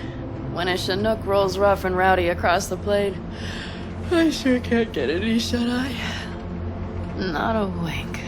When a Chinook rolls rough and rowdy across the plain, I sure can't get any shut-eye. Not a wink.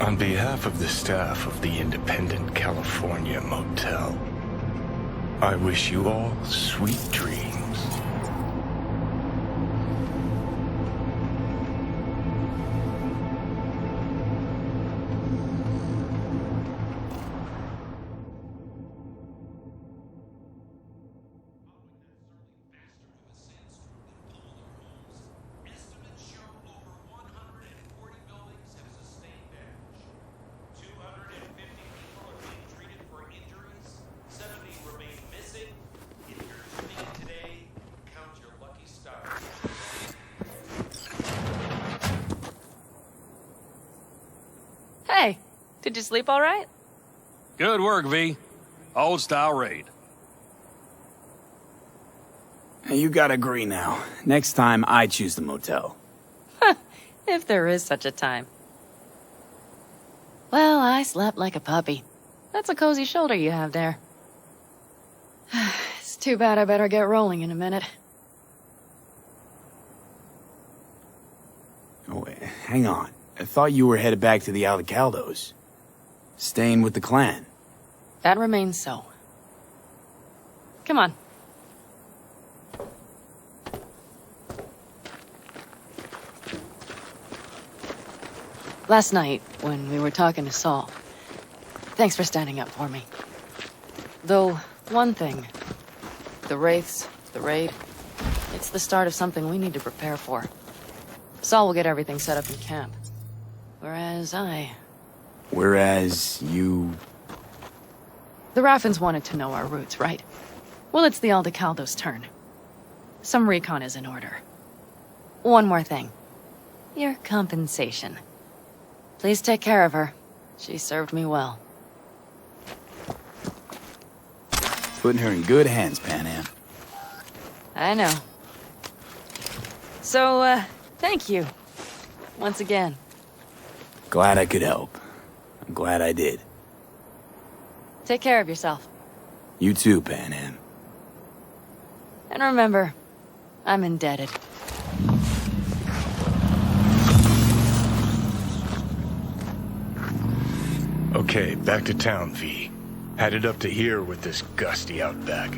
On behalf of the staff of the Independent California Motel, I wish you all sweet dreams. Hey, did you sleep all right? Good work, V. Old style raid. You gotta agree now. Next time, I choose the motel. If there is such a time. Well, I slept like a puppy. That's a cozy shoulder you have there. It's too bad I better get rolling in a minute. Oh, wait, hang on. I thought you were headed back to the Aldecaldos. Staying with the clan. That remains so. Come on. Last night, when we were talking to Saul, thanks for standing up for me. Though, one thing. The Wraiths, the raid, it's the start of something we need to prepare for. Saul will get everything set up in camp. Whereas you... The Raffins wanted to know our roots, right? Well, it's the Aldecaldos' turn. Some recon is in order. One more thing. Your compensation. Please take care of her. She served me well. Putting her in good hands, Panam. I know. So, thank you. Once again. Glad I could help. I'm glad I did. Take care of yourself. You too, Panam. And remember, I'm indebted. Okay, back to town, V. Headed up to here with this gusty outback.